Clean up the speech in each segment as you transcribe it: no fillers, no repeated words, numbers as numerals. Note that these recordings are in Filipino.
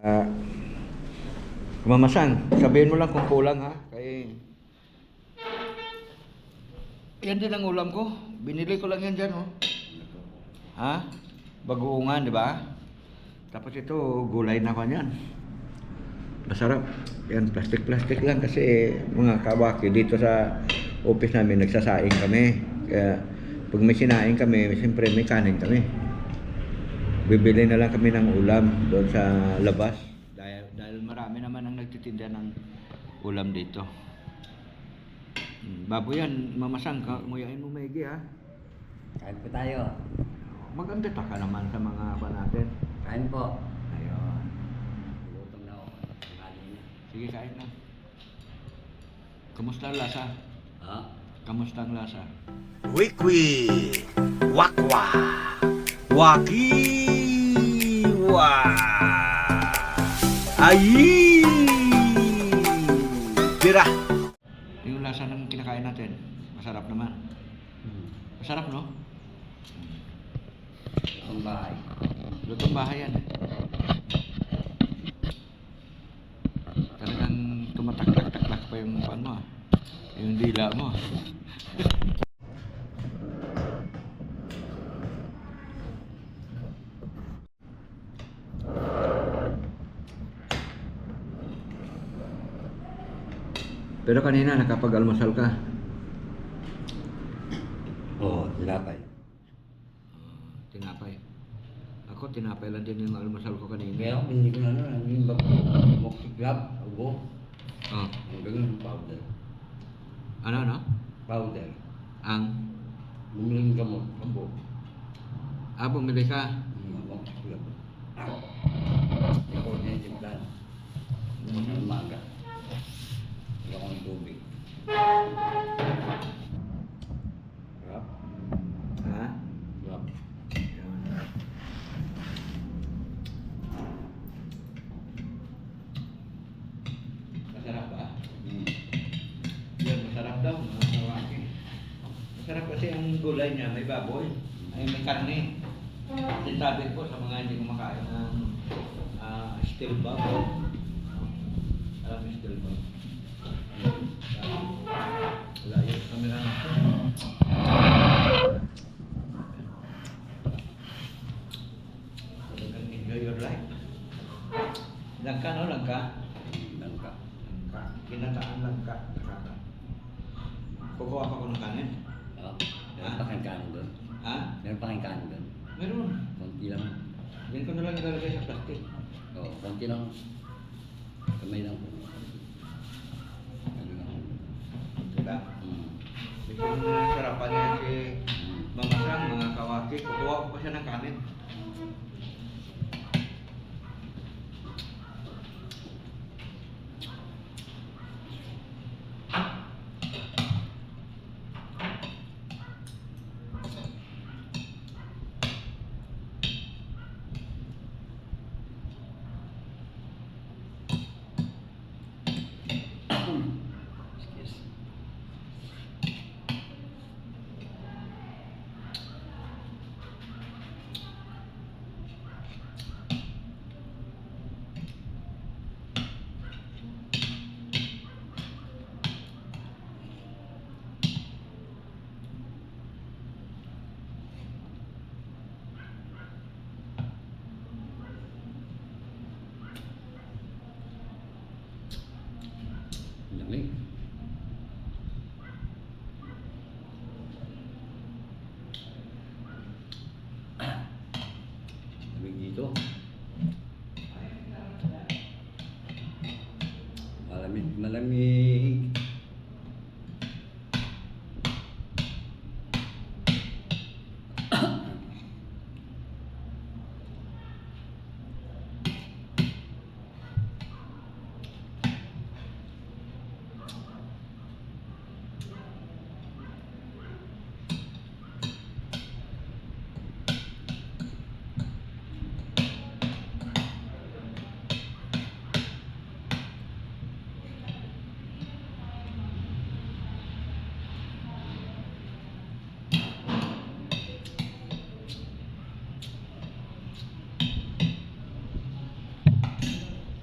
Ah, Kumamasang, sabihin mo lang kung kulang ha. Kay yan din ang ulam ko. Binili ko lang yan dyan, oh. Ha? Bagoongan, di ba? Tapos ito, gulay na ko yan. Masarap. Yan, plastic-plastic lang kasi mga kawaki dito sa office namin nagsasaing kami. Kaya pag may sinaing kami, siyempre may kanin kami. Bibili na lang kami ng ulam doon sa labas. Dahil marami naman ang nagtitinda ng ulam dito. Baboy yan, mamasang ka, nguyain mo maigi ha. Kain po tayo. Maganda ka naman sa mga apa natin. Kain po. Ayun. Gutom na ako. Kain na. Sige, kain na. Kamusta ang lasa? Ha? Kamusta ang lasa? Wikwi, wakwa, wakiwa, ayi, tira. Yung lasa ng kinakain natin, masarap naman. Masarap, no? Ang bahay. Lutong bahay yan. Talagang tumatak-tak-tak pa yung pan mo. Yung dila mo. Pero kanina nakapag-almusal ka. Oo, tinapay. Tinapay. Ako, tinapay lang din yung almusal ko kanina. Kaya ako hindi ko na ano, yung moksiklab, ubo. Oh. Ang ganun, powder. Ano? Powder. Ang? Bumiling gamot, ubo. Bumili ka? Moksiklab. Ako niya yung plan. Ang umaga. Hindi ako ng tubig. Sarap. Ha? Yup. Masarap ba? Yan, masarap daw, mga kawaki. Masarap kasi ang gulay niya, may baboy, ay may karne. Sinasabi ko sa mga hindi kumakain ng steel bug. Alam mo steel bug? Wala yung camera natin. Enjoy your life. Langka, no? Langka? Langka. Langka. Kinataan langka. Nakaka. Kukuha pa ko ng kanin. Oo. Meron pa kang kanin doon. Ha? Meron pa kang kanin doon. Meron. Konti lang. Yan ko na lang ilalagay sa plastic. Oo, konti lang. Kamay lang po. Ano lang. Diba? Ito yung sarapan niya si Mamasang, mga kawaki. Kukuha ko pa siya ng kanin. Excuse. Lamig. Lamig dito. Malamig, malamig.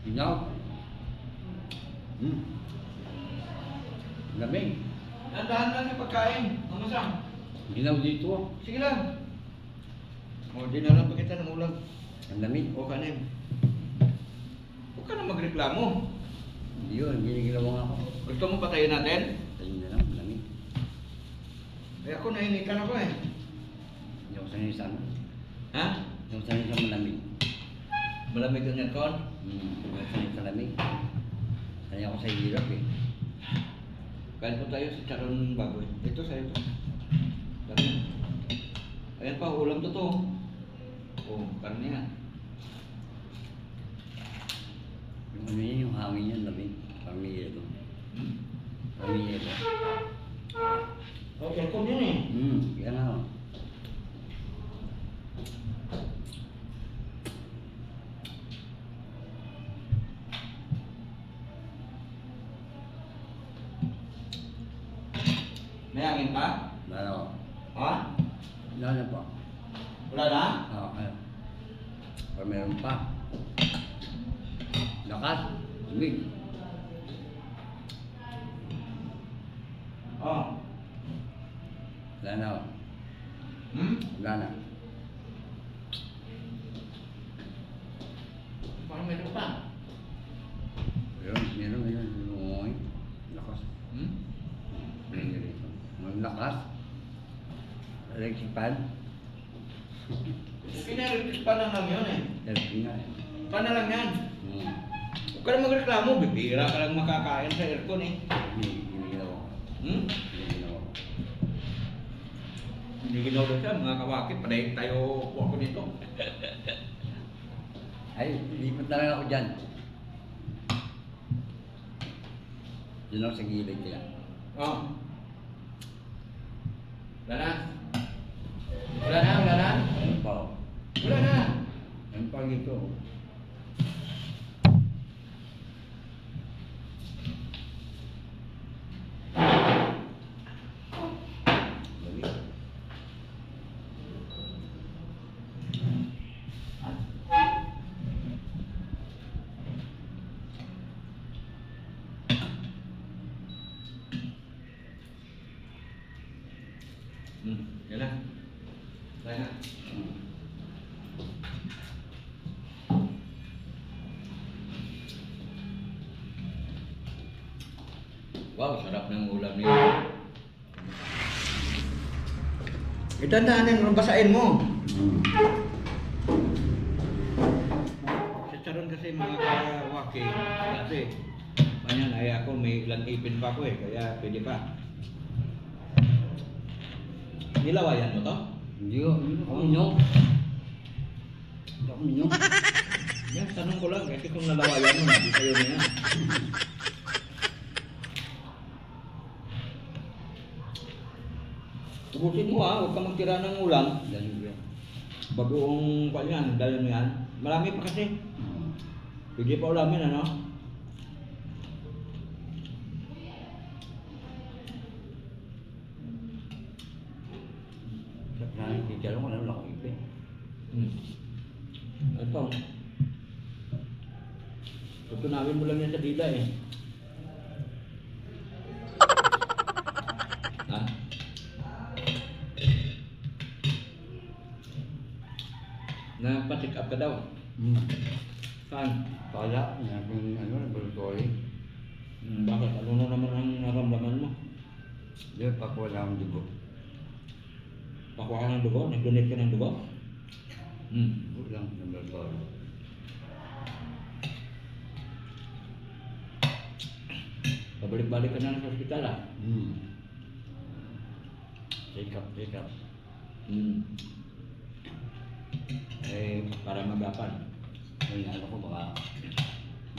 Ginaw. Lamig. Nandahan lang yung pagkain. Mamasang. Ginaw dito. Sige lang. O, di na lang pa kita ng ulam. Ang lamig. O, kanin. Huwag ka na magreklamo. Yun, giniginawa ako. Gusto mo patayin natin? Tayo na lang, lamig. Eh, ako nainikan ako eh. Hindi ako sanay sa ano. Ha? Hindi ako sanay sa malamig. Malamig ang yan, Kon? Hindi ako sanay sa lamig. Sanay ako sa hirap eh. Kain po tayo sa charon baboy. Ito sa ito. Dami. Ayan pa, ulam to to. Oh, karne yan. Yung ano yun, yung hangin yun, lamig. Parang may yelo. Hmm? Parang may yelo. Oh, aircon yun eh. Kaya nga. Oh. May hangin pa? Lalo. Ha? Lalo po. Wala na? Oo, ayun. Pero meron pa. Lakas. Lamig. Oh. Wala na. Oh. Wala na. Parang meron pa. Meron. Uy. Lakas. Ang lakas. Electric fan. Pinarelis pa na lang yun eh. Electric nga eh. Paano lang yan? Hmm. Huwag ka na magreklamo. Bibira ka lang makakain sa aircon eh. Giniginaw ko. Hmm? Giniginaw ko. Hindi ginawa siya, mga kawakit. Panay tayo po ako nito. Ay, lipat na lang ako dyan. Diyan ako sa gilid kaya. Oh. Wala na. Wala na. Ano pa oh? Wala na. Ano pa dito? Yan na. Tayo na. Wow, sarap ng ulam niyo. Itandaanin mo, basahin mo. Sa charon kasi mga kawaki, kasi manyan ay ako may ilang ipin pa ko eh, kaya pwede pa. Nilawayan mo to? Hindi ko. Minyo. Hindi ako minyo. Yan, tanong ko lang kasi kung nalawayan mo, hindi kayo na yan. Tubusin mo ha, huwag ka magtira ng ulam. Dali ko yan. Bagoong pa yan, dahil mo yan. Marami pa kasi. Pwede pa ulamin ano? Sa planning teacher ko, ano lang ako ipin. Ito. Tutunawin mo lang yan sa dila eh. Ha? Nagpa-check up ka daw. Saan? Kala, yung laboratory. Bakit? Ano na naman ang naramdaman mo? Di pa ko wala akong dugo. Pakuha ka ng dugo? Nag-donate ka ng dugo? Walang laboratory. Pabalik-balik ka na sa ospital ah. Check up. Eh, para magapan. Ay, ano ko baka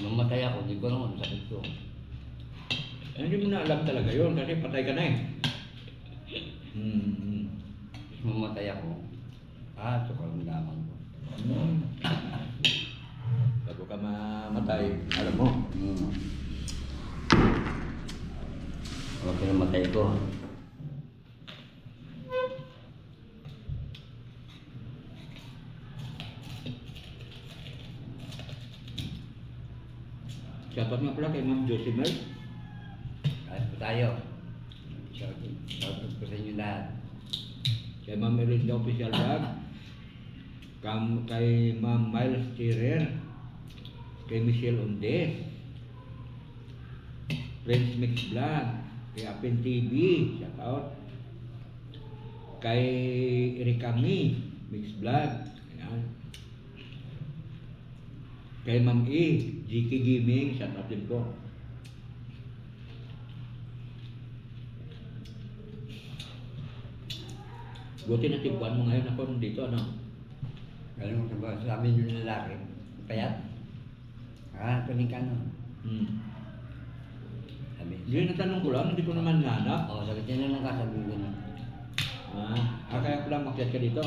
mamatay ako, di ko naman sakit ko. Eh, hindi mo na alam talaga yun kasi patay ka na eh. Mamatay ako. So karamdaman ko. Bago ka mamatay, alam mo. Huwag namatay ko. Shoutout nga pala kay Ma'am Josie Mel. Kahit po tayo. Shoutout po sa inyo lahat. Kay Ma'am Melinda Official Vlog. Kay Ma'am Miles Tirer. Kay Michelle Ondes. Friends Mix Vlog. Kay Apen TV. Shoutout. Kay Ericami Mix Vlog. Ayan. Kay Ma'am E, GK Gaming, shoutout din po. Buti na tipuan mo ngayon ako dito, ano? Ganun ba sabi nyo lalaki? Payat? Tuling ka no? Sabi. Hindi, natanong ko lang, hindi ko naman nanak. Oo, sabi tinanong ka, sabi ko na. Kaya ko lang makyat ka dito.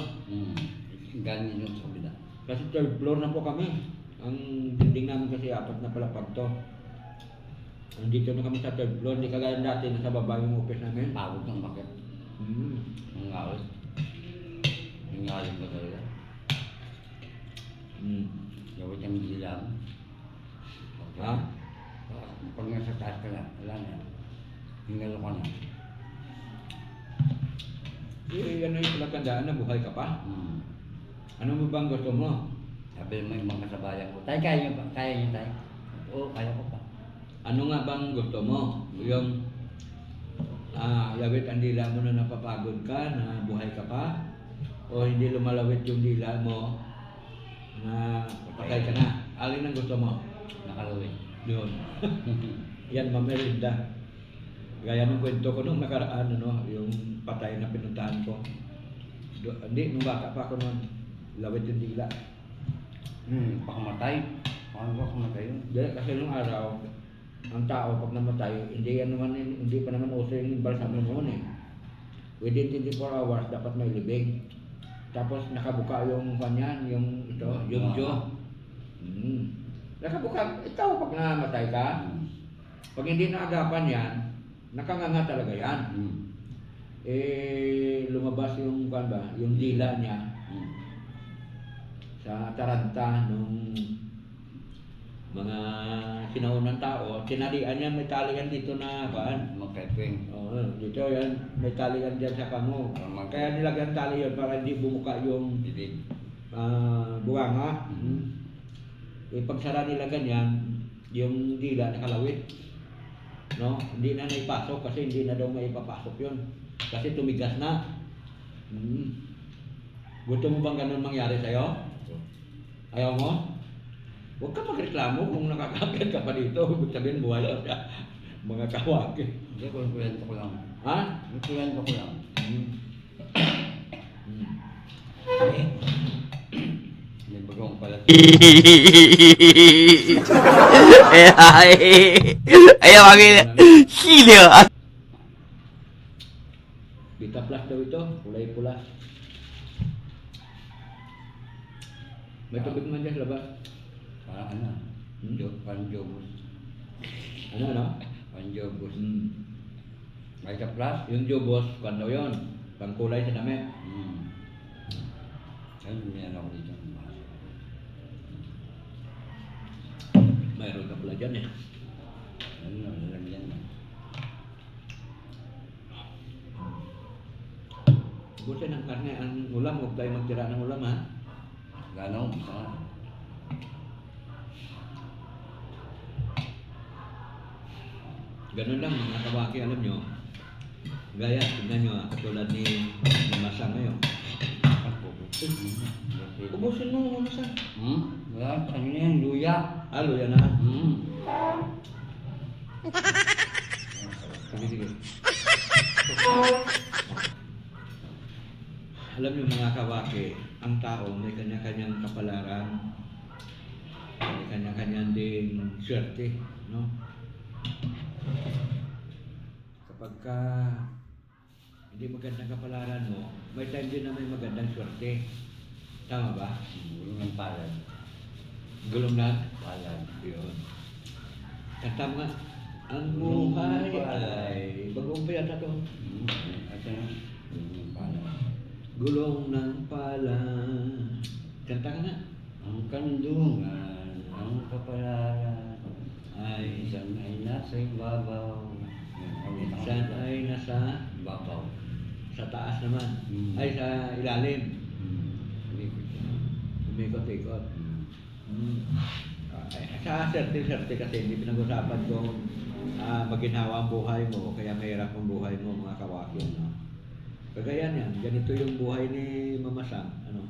Galing yun sa kabila. Kasi third floor na po kami. Ang building namin kasi 4 na palapag to. Andito na kami sa third floor, hindi kagaya dati nasa baba yung office namin. Pagod ng bakit. Ang ngawit. Ang ngawit ba talaga? Gawit ang dilam. Ha? Pag nasa taas ka na, wala na. Hingalo ka na. Ano yung palagandaan na buhay ka pa? Ano mo bang gusto mo? Sabi mo yung mga kasabayan ko, tay, kaya niyo pa? Kaya niyo, tay? Oo, kaya ko pa. Ano nga bang gusto mo? Yung lawit ang dila mo na napapagod ka, na buhay ka pa? O hindi lumalawit yung dila mo na patay ka na? Alin ang gusto mo? Nakalawin. Yun. Yan, Ma'am Melinda. Gaya ng kwento ko nung nakaraan, yung patay na pinuntahan ko. Hindi, nung bata pa ako noon, lawit yung dila. Pakamatay. Paano ba kamatay yun? Kasi nung araw, ang tao pag namatay, hindi pa naman uso yung balsam noon eh. Within 24 hours, dapat may libing. Tapos nakabuka yung kanyan, yung jo. Nakabuka, ikaw pag namatay ka, pag hindi naagapan yan, nakanganga talaga yan. Lumabas yung yung dila niya sa taranta nung mga sinaunang tao. Tinalian yan, may talian dito na Magkepeng. Oo, dito yan, may talian dyan sa kamo. Kaya nilagyan tali yun para hindi bumuka yung Bibig. buwanga. Pagsara nila ganyan, yung dila nakalawit. No? Hindi na naipasok kasi hindi na daw maipapasok yun. Kasi tumigas na. Gusto mo bang ganun mangyari sa'yo? Ayaw mo? Huwag ka magreklamo kung nakakakit ka pa dito. Huwag sabihin buhay ka. Mga kawaki. Hindi, kulento ko lang. Ha? Kulento ko lang. May bagong pala. Ayaw maging sino. Bita plus daw ito. Kulay pula. May tubig man dyan sa labas. Parang parang jobos. Ano? Parang jobos. May ka plus? Yung jobos, kwan daw yun. Pangkulay sa damit. Ayun, may ano ko dito. Mayroon ka pala dyan eh. Ano, lalagyan na. Busin ang karne, ang ulam. Huwag tayo magtira ng ulam ha. Gano'n, isa nga. Ganun lang mga kabaki, alam nyo. Gaya, tignan nyo katulad ni Masa ngayon. Ubusin mo, Masa. Wala, ano yan, luya. Alo, yan na. Sige. Alam niyo mga kawaki, ang tao may kanya-kanyang kapalaran, may kanya-kanyang din swerte, no? Kapag hindi magandang kapalaran mo, may time din na may magandang swerte. Tama ba? Gulong ng palad. Gulong na? Palad. Yun. Kanta mo nga, ang buhay ay bagong pa yata to. At ano? Gulong ng palad. Gulong ng pala. Kanta ka na. Ang kandungan, ang kapalaran, Ay sa ibabaw. Minsan ay nasa Ibabaw. sa taas naman. Ay, sa ilalim. Umikot-ikot. Sa serte-serte kasi hindi pinag-usapan kung maginhawa ang buhay mo o kaya mahirap ang buhay mo, mga kawakyo. No? Kagaya yan, ganito yung buhay ni Mama Sam. Ano?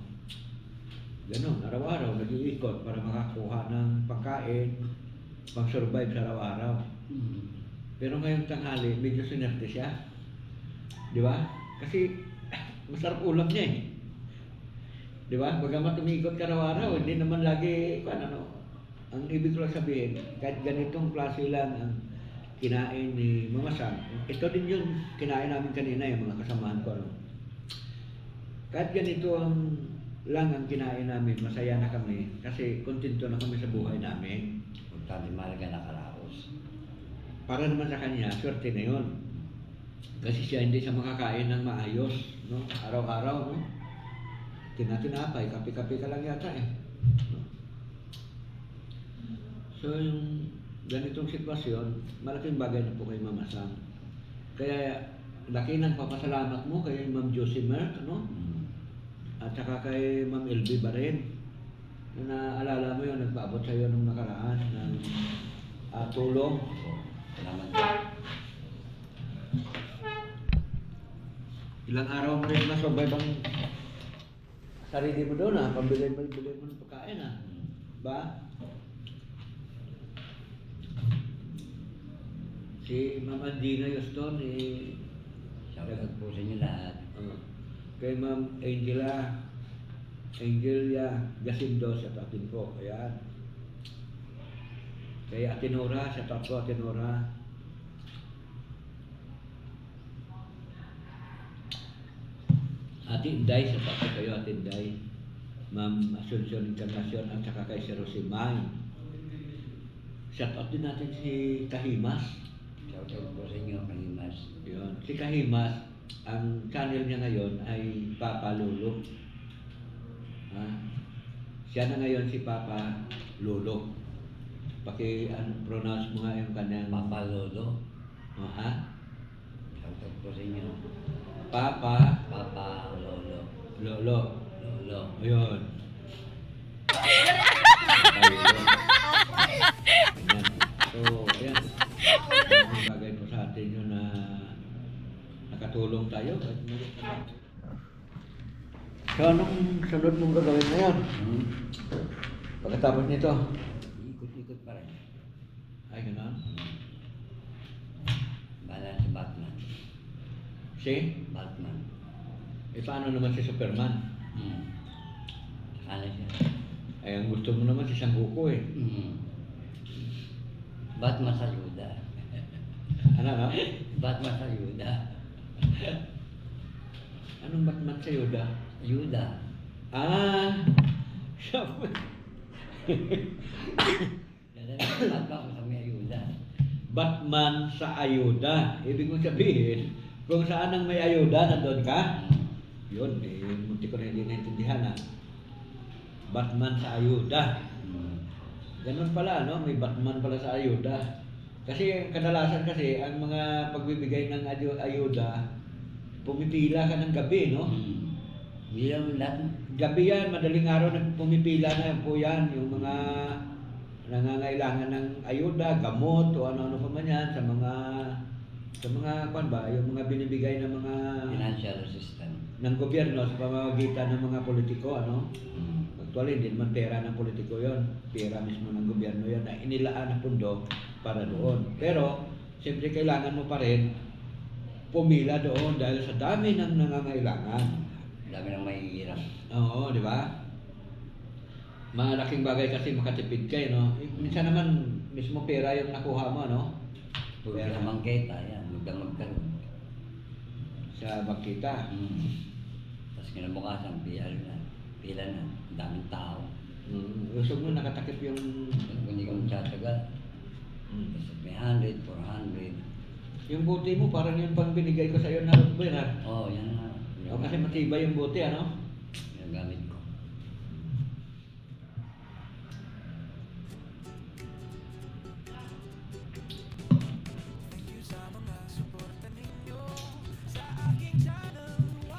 Ganon, araw-araw, nag-iikot para makakuha ng pagkain, pang-survive sa araw-araw. Pero ngayong tanghali, medyo sinerte siya. Di ba? Kasi masarap ulam niya eh. Di ba? Bagamat umikot ka araw-araw, hindi naman lagi, ano, ang ibig ko lang sabihin, kahit ganitong klase lang ang kinain ni Mama Sam, ito din yung kinain namin kanina, yung mga kasamahan ko. Ano? Kahit ganito lang ang kinain namin, masaya na kami kasi kontento na kami sa buhay namin. Importante mahalaga nakaraos. Para naman sa kanya, swerte na yun. Kasi siya hindi siya makakain ng maayos, no? Araw-araw, no? Tinatinapay, kape-kape ka lang yata eh. No? So yung ganitong sitwasyon, malaking bagay na po kay Mama Sam. Kaya laki ng papasalamat mo kay Ma'am Josie Merck, no? At saka kay Ma'am LB Baren. Na naalala mo yun, nagpaabot sa iyo nung nakaraan ng tulong. Salamat po. Ilang araw mo rin na-survive ang sarili mo doon, pambili mo ng pagkain, ba? Si Ma'am Andina Yuston, Shoutout po sa inyo lahat. kay Ma'am Angelia Jacinto, sa tatin po. Ayan. Kay Ate Nora, sa tato Ate Nora. Ate Inday, sa tato kayo Ate Inday. Ma'am Asuncion Encarnacion at saka kay Sir Rosimay. Shout out din natin si Kahimas. Shoutout po sa inyo, Kalimas. Yun. Si Kahimas, ang channel niya ngayon ay Papa Lolo. Siya na ngayon si Papa Lolo. Pronounce mo nga yung kanyang... Papa Lolo. Shoutout po sa inyo. Papa Papa Lolo. Lolo. Lolo. Ayun. Papa Lolo. Ayan. So, ayan. Ang bagay po sa atin yun na nakatulong tayo. So, anong sunod mong gagawin ngayon? Pagkatapos nito? Ikot-ikot pa rin. Ay, gano'n? Bala si Batman. Si? Batman. Paano naman si Superman? Sakala siya. Ay, ang gusto mo naman si Sangoku eh. Batman sa Yuda. Ano? Batman sa Yuda. Anong Batman sa Yoda? Yuda. Batman sa may Yuda. Batman sa ayuda. Ibig kong sabihin, kung saan ang may ayuda, nandun ka? Yun, munti ko na hindi naintindihan Batman sa ayuda. Ganun pala, no? May Batman pala sa ayuda. Kasi kadalasan kasi, ang mga pagbibigay ng ayuda, pumipila ka ng gabi, no? Hindi lang lahat. Gabi yan, madaling araw pumipila na po yan, yung mga nangangailangan ng ayuda, gamot, o ano-ano pa man yan, sa mga kwan ba, yung mga binibigay ng mga Financial assistance. ng gobyerno sa pamamagitan ng mga politiko, ano? Actually, hindi naman pera ng politiko yon, pera mismo ng gobyerno yon na inilaan na pundo para doon. Pero, siyempre kailangan mo pa rin pumila doon dahil sa dami ng nangangailangan. Dami nang mahihirap. Oo, di ba? Malaking bagay kasi makatipid kayo, no? Minsan naman, mismo pera yung nakuha mo, no? Pera sa mangketa, yan. Magdamag ka rin. Sa Bakita. Tapos kinabukasan, pila na. Ang daming tao. Gusto mo nakatakip yung... Kung hindi ka magtsatsaga, tapos may 100, 400. Yung buti mo, parang yung pang binigay ko sa'yo na rugby, ha? Oo, yan na. O, kasi matibay yung buti, ano? Ginagamit ko.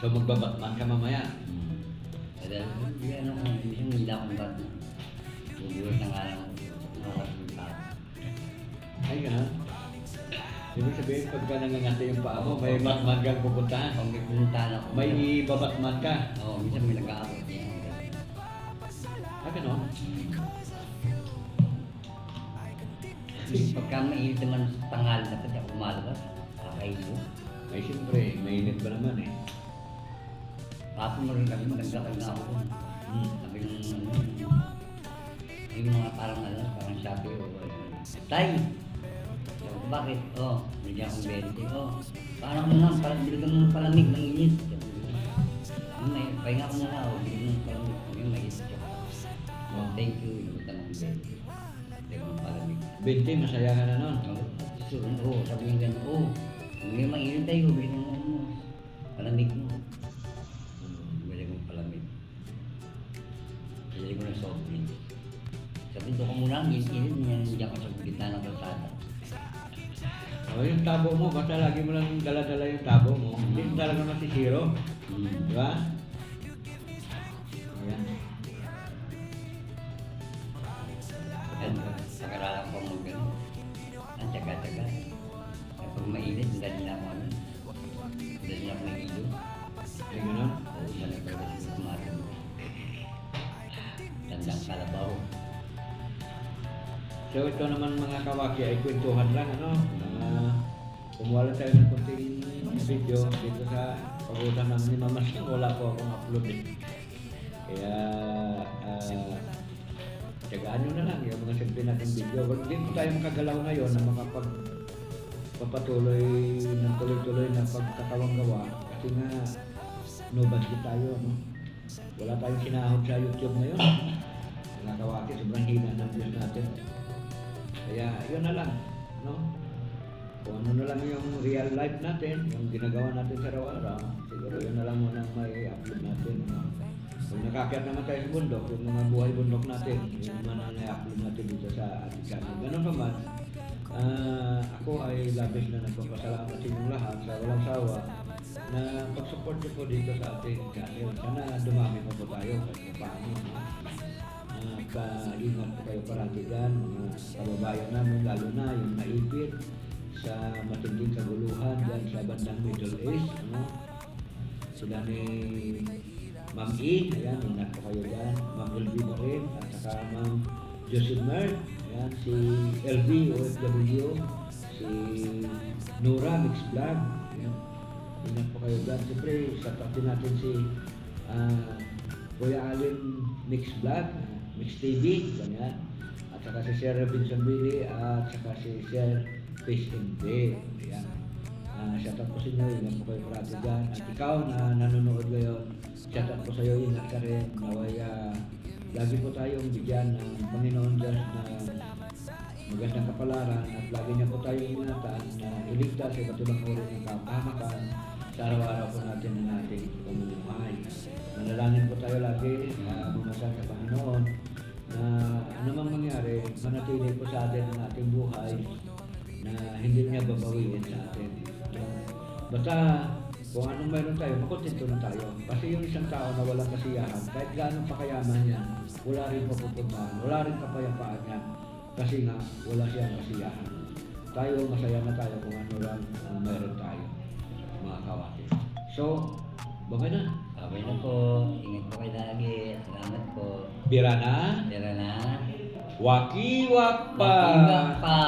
So magbabatman ka mamaya. Kaya ano kung isang nila kung ba't bubuhat na nga lang nakakapunta. Ay, gano'n. Ibig sabihin, pagka nangangati yung paa mo, may batman kang pupuntahan. Pag may puntahan ako, May babatman ka. Oo, minsan may nag-aabot niya. Ah, gano'n? Pagka mainit naman sa tanghali na pati ako umalabas, kakailo. Ay, siyempre, mainit ba naman eh. Tapos mo rin kami, naglakad na ako doon. Sabi ng yung mga parang Shopee o Tay! Sabi ko, bakit? Oh, bigyan akong 20. Oh, parang naman, parang bili ka ng palamig ng init. May, pahinga ko na lang, oh, bili ng palamig. Yung may isip ko. Oh, thank you, yung tanong 20. Bili ng palamig. 20, masaya ka na nun. Oo, sabi niya gano'n, oh, kung may mainit tayo, bili ng palamig mo. Bili ng palamig. Bili ko ng soft drink. Sabi ko muna, init niya ko sa gitna ng kalsada. O, yung tabo mo, basta lagi mo lang dala-dala yung tabo mo. Hindi mo talaga masisiro. Di ba? Ayan. At nakaralang ko mo gano'n. Ang tsaga-tsaga. Kapag mainit, dali na ako ano. Dali na ako ng ilo. Ay, gano'n? Oo, dali ko na sa kumarin. Tandang kalabaw. So ito naman mga kawaki ay kwentuhan lang, ano? Kumuha lang tayo ng konting video dito sa pag-utan namin ni Mama Sing. Wala po akong upload eh. Kaya tiyagaan nyo na lang yung mga simple nating video. Hindi po tayo makagalaw ngayon na makapagpapatuloy ng tuloy-tuloy na pagkakawang gawa kasi nga no budget tayo, no? Wala tayong sinahod sa YouTube ngayon. Mga kawaki, sobrang hina ng views natin. Kaya yun na lang, no? Kung ano na lang yung real life natin, yung ginagawa natin sa araw-araw, siguro yun na lang muna may upload natin. No? Kung nakakyat naman tayo sa bundok, yung mga buhay bundok natin, yun naman ang i-upload natin dito sa ating channel. Ganun naman, ako ay labis na nagpapasalamat sa inyong lahat sa walang sawa na pag-support nyo po dito sa ating channel. Sana dumami pa po tayo kahit paano. Ingat po kayo parati dyan, mga kababayan namin, lalo na yung naipit sa matinding kaguluhan dyan sa bandang Middle East. Ano? Sila ni Ma'am E, ayan, ingat po kayo dyan, Ma'am LB na rin, at saka Ma'am Josimar, ayan, si LB, OFW, si Nora, Mix Vlog, ayan, ingat po kayo dyan. Siyempre, shout din natin si Kuya Alin Mix Vlog, Mix TV, ganyan. At saka si Sir Robinson Billy at saka si Sir Fish and Bay. Ayan. Shoutout po sa inyo, ingat po kayo parati dyan. At ikaw na nanonood ngayon, shoutout po sa iyo, ingat ka rin. Naway lagi po tayong bigyan ng Panginoon Diyos na magandang kapalaran at lagi niya po tayong ingatan na iligtas sa iba't ibang uri ng kapahamakan sa araw-araw po natin ng ating pamumuhay. Manalangin po tayo lagi na bumasan sa Panginoon na anumang mangyari, manatili po sa atin ang ating buhay na hindi niya babawiin sa atin. Basta kung anong mayroon tayo, makontento na tayo. Kasi yung isang tao na walang kasiyahan, kahit gaano pa kayaman yan, wala rin papupuntahan, wala rin kapayapaan yan. Kasi nga, wala siyang kasiyahan. Tayo, masaya na tayo kung ano lang ang mayroon tayo, mga kawaki. So, bagay na. Okay na po. Ingat po kayo lagi. Salamat po. Bira na. Tira na. Wakiwak pa. Makiwak pa.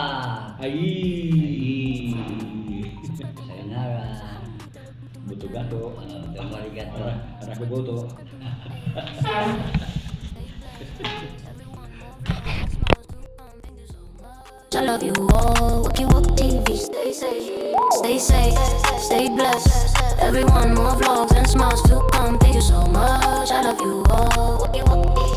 Ay. Sayonara. Buto gato. Domarigato. Arakuboto. I love you all. Walkie walk TV. Stay safe, stay blessed. Everyone, more vlogs and smiles to come. Thank you so much. I love you all. Walkie walk TV.